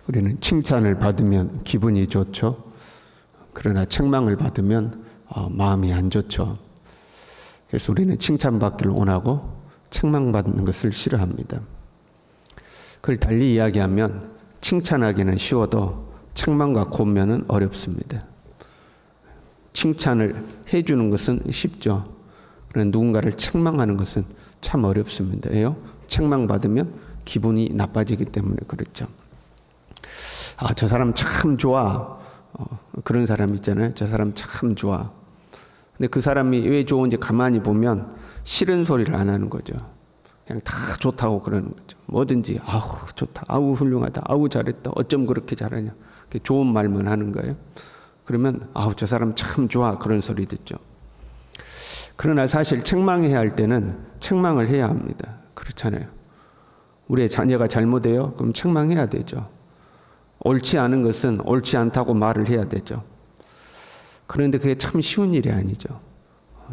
우리는 칭찬을 받으면 기분이 좋죠. 그러나 책망을 받으면 마음이 안 좋죠. 그래서 우리는 칭찬받기를 원하고 책망받는 것을 싫어합니다. 그걸 달리 이야기하면 칭찬하기는 쉬워도 책망과 권면은 어렵습니다. 칭찬을 해주는 것은 쉽죠. 그러나 누군가를 책망하는 것은 참 어렵습니다. 왜요? 책망받으면 기분이 나빠지기 때문에 그렇죠. 저 사람 참 좋아. 그런 사람 있잖아요. 저 사람 참 좋아. 근데 그 사람이 왜 좋은지 가만히 보면 싫은 소리를 안 하는 거죠. 그냥 다 좋다고 그러는 거죠. 뭐든지 아우 좋다, 아우 훌륭하다, 아우 잘했다, 어쩜 그렇게 잘하냐, 좋은 말만 하는 거예요. 그러면 아우 저 사람 참 좋아, 그런 소리 듣죠. 그러나 사실 책망해야 할 때는 책망을 해야 합니다. 그렇잖아요. 우리의 자녀가 잘못해요? 그럼 책망해야 되죠. 옳지 않은 것은 옳지 않다고 말을 해야 되죠. 그런데 그게 참 쉬운 일이 아니죠.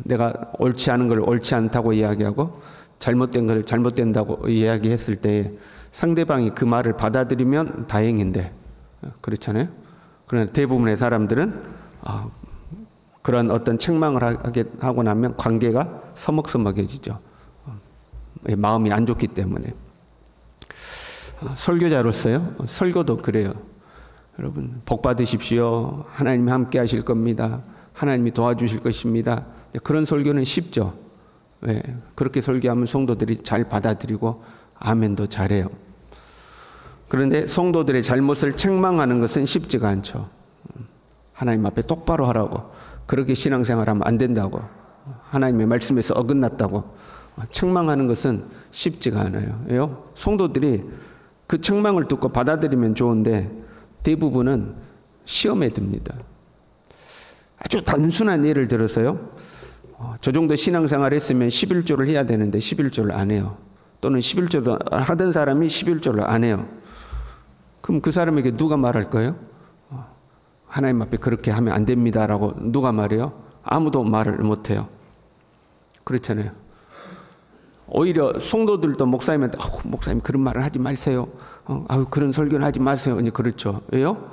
내가 옳지 않은 걸 옳지 않다고 이야기하고 잘못된 걸 잘못된다고 이야기했을 때 상대방이 그 말을 받아들이면 다행인데, 그렇잖아요. 그러나 대부분의 사람들은 그런 어떤 책망을 하고 나면 관계가 서먹서먹해지죠. 마음이 안 좋기 때문에. 설교자로서요, 설교도 그래요. 여러분 복 받으십시오. 하나님이 함께 하실 겁니다. 하나님이 도와주실 것입니다. 그런 설교는 쉽죠. 왜? 그렇게 설교하면 성도들이 잘 받아들이고 아멘도 잘해요. 그런데 성도들의 잘못을 책망하는 것은 쉽지가 않죠. 하나님 앞에 똑바로 하라고, 그렇게 신앙생활하면 안 된다고, 하나님의 말씀에서 어긋났다고 책망하는 것은 쉽지가 않아요. 왜요? 성도들이 그 책망을 듣고 받아들이면 좋은데 대부분은 시험에 듭니다. 아주 단순한 예를 들어서요, 저 정도 신앙생활 했으면 11조를 해야 되는데 11조를 안 해요. 또는 11조도 하던 사람이 11조를 안 해요. 그럼 그 사람에게 누가 말할 거예요? 하나님 앞에 그렇게 하면 안 됩니다라고 누가 말해요? 아무도 말을 못 해요. 그렇잖아요. 오히려 성도들도 목사님한테 목사님 그런 말을 하지 마세요. 그런 설교는 하지 마세요. 그렇죠. 왜요?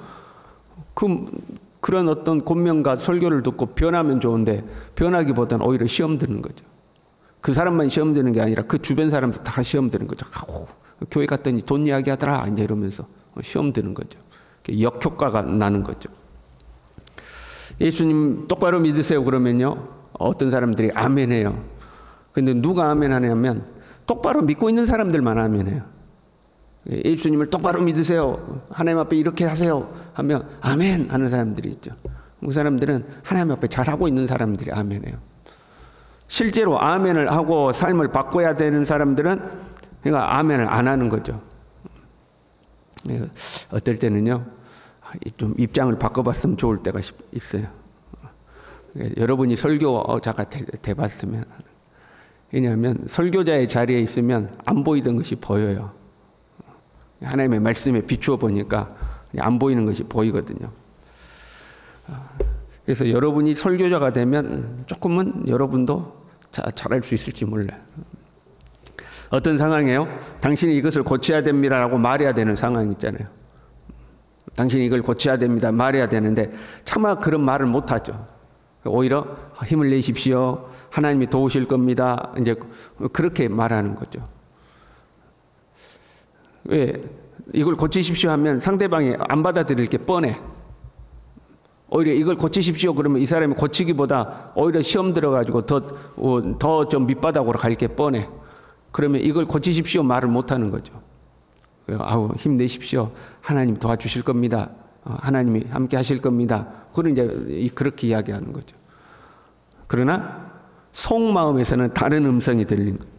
그런 어떤 권면과 설교를 듣고 변하면 좋은데 변하기보다는 오히려 시험 드는 거죠. 그 사람만 시험 드는 게 아니라 그 주변 사람도 다 시험 드는 거죠. 교회 갔더니 돈 이야기하더라 이제 이러면서 시험 드는 거죠. 역효과가 나는 거죠. 예수님 똑바로 믿으세요 그러면요, 어떤 사람들이 아멘해요. 근데 누가 아멘하냐면 똑바로 믿고 있는 사람들만 아멘해요. 예수님을 똑바로 믿으세요, 하나님 앞에 이렇게 하세요 하면 아멘 하는 사람들이 있죠. 그 사람들은 하나님 앞에 잘하고 있는 사람들이 아멘해요. 실제로 아멘을 하고 삶을 바꿔야 되는 사람들은 그러니까 아멘을 안 하는 거죠. 어떨 때는요, 좀 입장을 바꿔봤으면 좋을 때가 있어요. 여러분이 설교자가 돼봤으면. 왜냐하면 설교자의 자리에 있으면 안 보이던 것이 보여요. 하나님의 말씀에 비추어 보니까 안 보이는 것이 보이거든요. 그래서 여러분이 설교자가 되면 조금은 여러분도 잘할 수 있을지 몰라요. 어떤 상황이에요? 당신이 이것을 고쳐야 됩니다라고 말해야 되는 상황이 있잖아요. 당신이 이걸 고쳐야 됩니다 말해야 되는데 차마 그런 말을 못하죠. 오히려 힘을 내십시오, 하나님이 도우실 겁니다, 이제 그렇게 말하는 거죠. 왜? 이걸 고치십시오 하면 상대방이 안 받아들일 게 뻔해. 오히려 이걸 고치십시오 그러면 이 사람이 고치기보다 오히려 시험 들어가지고 더 좀 밑바닥으로 갈 게 뻔해. 그러면 이걸 고치십시오 말을 못하는 거죠. 힘내십시오, 하나님 도와주실 겁니다, 하나님이 함께 하실 겁니다. 그런 이제 그렇게 이야기하는 거죠. 그러나 속마음에서는 다른 음성이 들리는 거예요.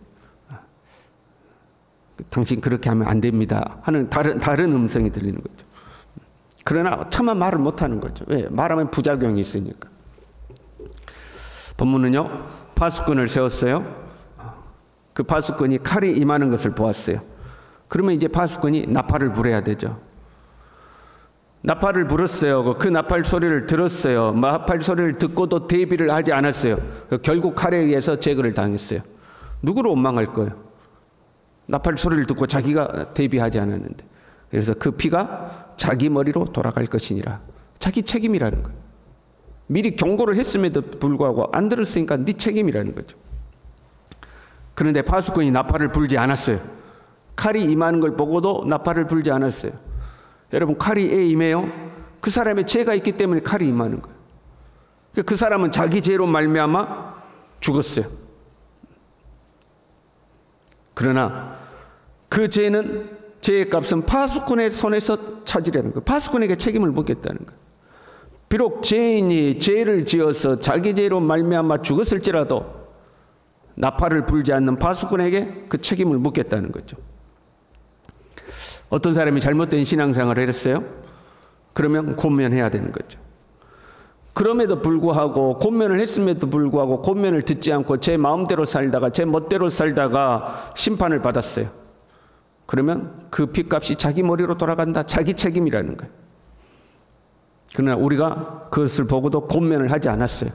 당신 그렇게 하면 안 됩니다 하는 다른 음성이 들리는 거죠. 그러나 차마 말을 못하는 거죠. 왜? 말하면 부작용이 있으니까. 본문은요, 파수꾼을 세웠어요. 그 파수꾼이 칼이 임하는 것을 보았어요. 그러면 이제 파수꾼이 나팔을 불어야 되죠. 나팔을 불었어요. 그 나팔 소리를 들었어요. 나팔 소리를 듣고도 대비를 하지 않았어요. 결국 칼에 의해서 제거를 당했어요. 누구를 원망할 거예요? 나팔 소리를 듣고 자기가 대비하지 않았는데. 그래서 그 피가 자기 머리로 돌아갈 것이니라. 자기 책임이라는 거예요. 미리 경고를 했음에도 불구하고 안 들었으니까 네 책임이라는 거죠. 그런데 파수꾼이 나팔을 불지 않았어요. 칼이 임하는 걸 보고도 나팔을 불지 않았어요. 여러분, 칼이 왜 임해요? 그 사람의 죄가 있기 때문에 칼이 임하는 거예요. 그 사람은 자기 죄로 말미암아 죽었어요. 그러나 그 죄의 값은 파수꾼의 손에서 찾으려는 거예요. 파수꾼에게 책임을 묻겠다는 거예요. 비록 죄인이 죄를 지어서 자기 죄로 말미암아 죽었을지라도 나팔을 불지 않는 파수꾼에게 그 책임을 묻겠다는 거죠. 어떤 사람이 잘못된 신앙생활을 했어요? 그러면 권면해야 되는 거죠. 그럼에도 불구하고, 권면을 했음에도 불구하고 권면을 듣지 않고 제 마음대로 살다가, 제 멋대로 살다가 심판을 받았어요. 그러면 그 빚값이 자기 머리로 돌아간다. 자기 책임이라는 거예요. 그러나 우리가 그것을 보고도 권면을 하지 않았어요.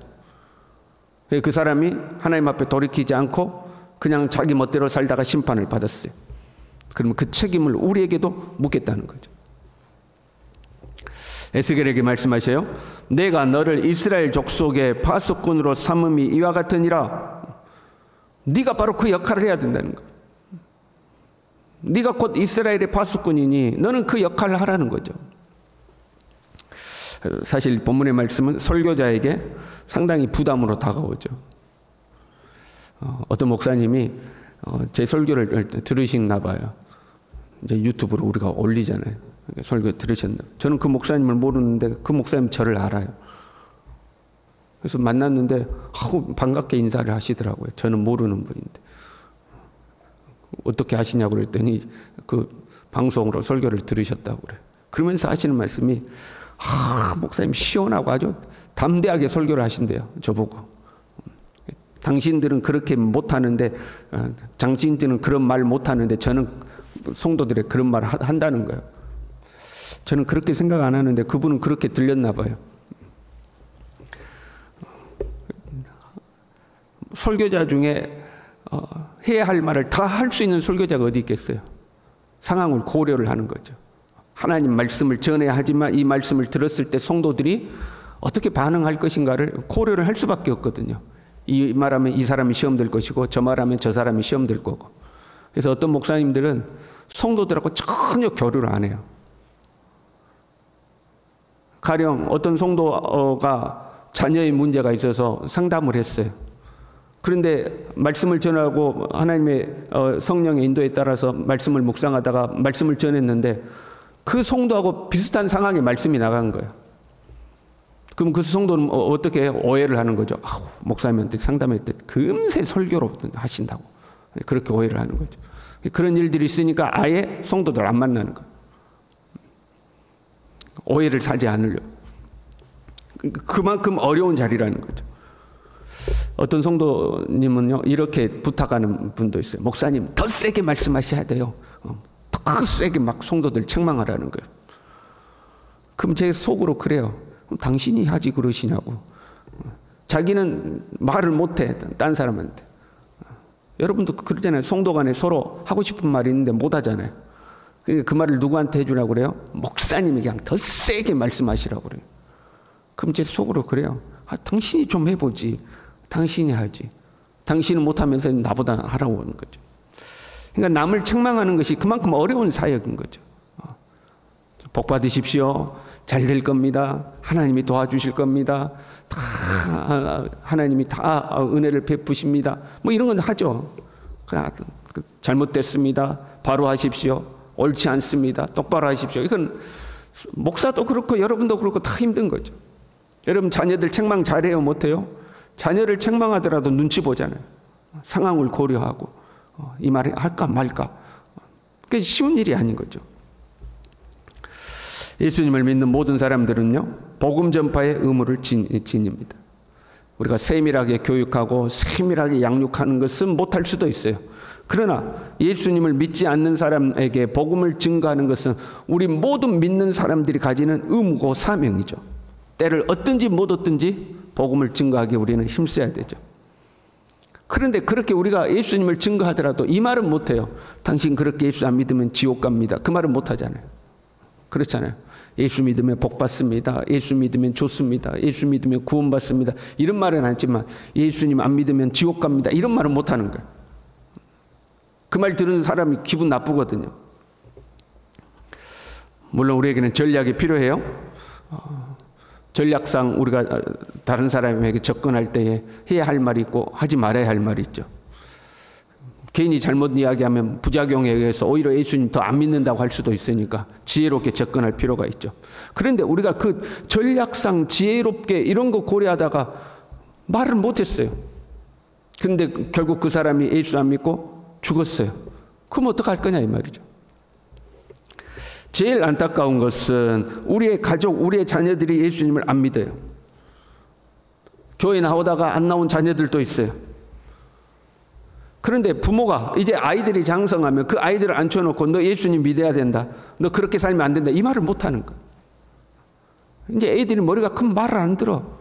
그 사람이 하나님 앞에 돌이키지 않고 그냥 자기 멋대로 살다가 심판을 받았어요. 그러면 그 책임을 우리에게도 묻겠다는 거죠. 에스겔에게 말씀하셔요. 내가 너를 이스라엘 족속의 파수꾼으로 삼음이 이와 같으니라. 네가 바로 그 역할을 해야 된다는 거예요. 네가 곧 이스라엘의 파수꾼이니 너는 그 역할을 하라는 거죠. 사실 본문의 말씀은 설교자에게 상당히 부담으로 다가오죠. 어떤 목사님이 제 설교를 들으시나 봐요. 이제 유튜브로 우리가 올리잖아요. 설교 들으셨나? 저는 그 목사님을 모르는데 그 목사님 저를 알아요. 그래서 만났는데 반갑게 인사를 하시더라고요. 저는 모르는 분인데. 어떻게 하시냐고 그랬더니 그 방송으로 설교를 들으셨다고 그래요. 그러면서 하시는 말씀이 목사님 시원하고 아주 담대하게 설교를 하신대요. 저보고. 당신들은 그렇게 못하는데, 당신들은 그런 말 못하는데 저는 성도들의 그런 말을 한다는 거예요. 저는 그렇게 생각 안 하는데 그분은 그렇게 들렸나 봐요. 설교자 중에 해야 할 말을 다 할 수 있는 설교자가 어디 있겠어요? 상황을 고려를 하는 거죠. 하나님 말씀을 전해야 하지만 이 말씀을 들었을 때 성도들이 어떻게 반응할 것인가를 고려를 할 수밖에 없거든요. 이 말하면 이 사람이 시험 될 것이고 저 말하면 저 사람이 시험 될 거고. 그래서 어떤 목사님들은 성도들하고 전혀 교류를 안 해요. 가령 어떤 성도가 자녀의 문제가 있어서 상담을 했어요. 그런데 말씀을 전하고 하나님의 성령의 인도에 따라서 말씀을 묵상하다가 말씀을 전했는데 그 성도하고 비슷한 상황에 말씀이 나간 거예요. 그럼 그 성도는 어떻게 해요? 오해를 하는 거죠. 목사님한테 상담했더니 금세 설교로 하신다고. 그렇게 오해를 하는 거죠. 그런 일들이 있으니까 아예 성도들 안 만나는 거예요. 오해를 사지 않으려고. 그만큼 어려운 자리라는 거죠. 어떤 성도님은요, 이렇게 부탁하는 분도 있어요. 목사님, 더 세게 말씀하셔야 돼요. 더 세게 막 성도들 책망하라는 거예요. 그럼 제 속으로 그래요. 당신이 하지 그러시냐고. 자기는 말을 못해, 딴 사람한테. 여러분도 그러잖아요. 성도 간에 서로 하고 싶은 말이 있는데 못 하잖아요. 그 말을 누구한테 해주라고 그래요? 목사님이 그냥 더 세게 말씀하시라고 그래요. 그럼 제 속으로 그래요. 당신이 좀 해보지. 당신이 하지. 당신은 못하면서 나보다 하라고 하는 거죠. 그러니까 남을 책망하는 것이 그만큼 어려운 사역인 거죠. 복 받으십시오. 잘 될 겁니다. 하나님이 도와주실 겁니다. 다 하나님이 다 은혜를 베푸십니다. 뭐 이런 건 하죠. 그냥 잘못됐습니다. 바로 하십시오. 옳지 않습니다. 똑바로 하십시오. 이건 목사도 그렇고 여러분도 그렇고 다 힘든 거죠. 여러분 자녀들 책망 잘해요? 못해요? 자녀를 책망하더라도 눈치 보잖아요. 상황을 고려하고 이 말을 할까 말까. 그게 쉬운 일이 아닌 거죠. 예수님을 믿는 모든 사람들은요, 복음 전파의 의무를 지닙니다. 우리가 세밀하게 교육하고 세밀하게 양육하는 것은 못할 수도 있어요. 그러나 예수님을 믿지 않는 사람에게 복음을 증거하는 것은 우리 모든 믿는 사람들이 가지는 의무고 사명이죠. 때를 얻든지 못 얻든지 복음을 증거하기에 우리는 힘써야 되죠. 그런데 그렇게 우리가 예수님을 증거하더라도 이 말은 못해요. 당신 그렇게 예수 안 믿으면 지옥 갑니다. 그 말은 못하잖아요. 그렇잖아요. 예수 믿으면 복 받습니다. 예수 믿으면 좋습니다. 예수 믿으면 구원 받습니다. 이런 말은 하지만 예수님 안 믿으면 지옥 갑니다. 이런 말은 못 하는 거예요. 그 말 들은 사람이 기분 나쁘거든요. 물론 우리에게는 전략이 필요해요. 전략상 우리가 다른 사람에게 접근할 때에 해야 할 말이 있고 하지 말아야 할 말이 있죠. 괜히 잘못 이야기하면 부작용에 의해서 오히려 예수님 더 안 믿는다고 할 수도 있으니까 지혜롭게 접근할 필요가 있죠. 그런데 우리가 그 전략상 지혜롭게 이런 거 고려하다가 말을 못했어요. 그런데 결국 그 사람이 예수 안 믿고 죽었어요. 그럼 어떡할 거냐 이 말이죠. 제일 안타까운 것은 우리의 가족, 우리의 자녀들이 예수님을 안 믿어요. 교회 나오다가 안 나온 자녀들도 있어요. 그런데 부모가 이제 아이들이 장성하면 그 아이들을 앉혀놓고 너 예수님 믿어야 된다. 너 그렇게 살면 안 된다. 이 말을 못하는 거예요. 이제 애들이 머리가 큰 말을 안 들어.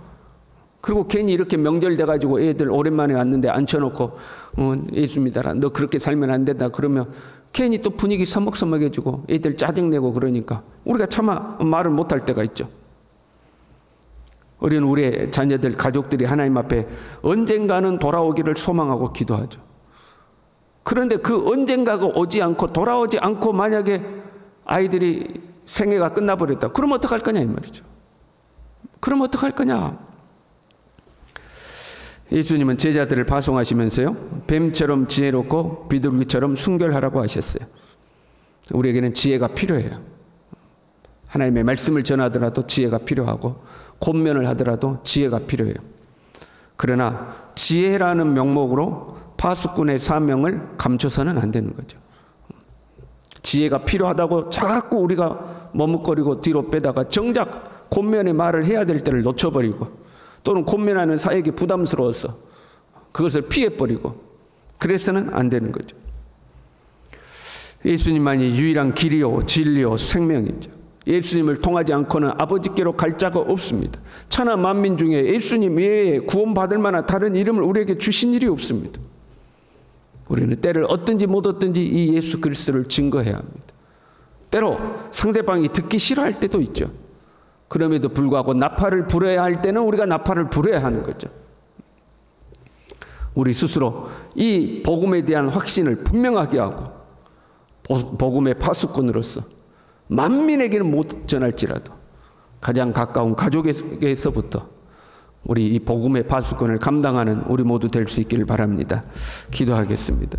그리고 괜히 이렇게 명절 돼가지고 애들 오랜만에 왔는데 앉혀놓고 예수 믿어라. 너 그렇게 살면 안 된다. 그러면 괜히 또 분위기 서먹서먹해지고 애들 짜증내고 그러니까 우리가 차마 말을 못할 때가 있죠. 우리는 우리의 자녀들, 가족들이 하나님 앞에 언젠가는 돌아오기를 소망하고 기도하죠. 그런데 그 언젠가가 오지 않고 돌아오지 않고 만약에 아이들이 생애가 끝나버렸다. 그럼 어떡할 거냐 이 말이죠. 그럼 어떡할 거냐. 예수님은 제자들을 파송하시면서요, 뱀처럼 지혜롭고 비둘기처럼 순결하라고 하셨어요. 우리에게는 지혜가 필요해요. 하나님의 말씀을 전하더라도 지혜가 필요하고 권면을 하더라도 지혜가 필요해요. 그러나 지혜라는 명목으로 파수꾼의 사명을 감춰서는 안 되는 거죠. 지혜가 필요하다고 자꾸 우리가 머뭇거리고 뒤로 빼다가 정작 권면의 말을 해야 될 때를 놓쳐버리고 또는 권면하는 사역이 부담스러워서 그것을 피해버리고 그래서는 안 되는 거죠. 예수님만이 유일한 길이요 진리요 생명이죠. 예수님을 통하지 않고는 아버지께로 갈 자가 없습니다. 천하 만민 중에 예수님 외에 구원받을 만한 다른 이름을 우리에게 주신 일이 없습니다. 우리는 때를 얻든지 못 얻든지 이 예수 그리스도를 증거해야 합니다. 때로 상대방이 듣기 싫어할 때도 있죠. 그럼에도 불구하고 나팔을 불어야 할 때는 우리가 나팔을 불어야 하는 거죠. 우리 스스로 이 복음에 대한 확신을 분명하게 하고 복음의 파수꾼으로서 만민에게는 못 전할지라도 가장 가까운 가족에게서부터 우리 이 복음의 파수꾼을 감당하는 우리 모두 될 수 있기를 바랍니다. 기도하겠습니다.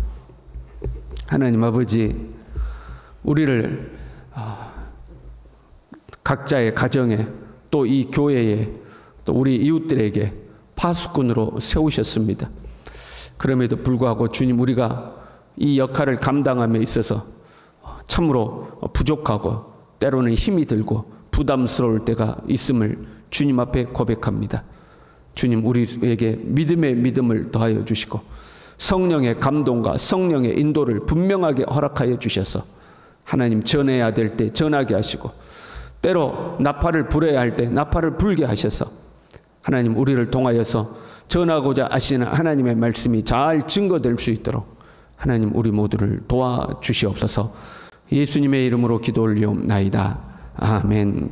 하나님 아버지, 우리를 각자의 가정에 또 이 교회에 또 우리 이웃들에게 파수꾼으로 세우셨습니다. 그럼에도 불구하고 주님, 우리가 이 역할을 감당함에 있어서 참으로 부족하고 때로는 힘이 들고 부담스러울 때가 있음을 주님 앞에 고백합니다. 주님, 우리에게 믿음의 믿음을 더하여 주시고 성령의 감동과 성령의 인도를 분명하게 허락하여 주셔서 하나님 전해야 될 때 전하게 하시고 때로 나팔을 불어야 할 때 나팔을 불게 하셔서 하나님 우리를 통하여서 전하고자 하시는 하나님의 말씀이 잘 증거될 수 있도록 하나님 우리 모두를 도와주시옵소서. 예수님의 이름으로 기도 올리옵나이다. 아멘.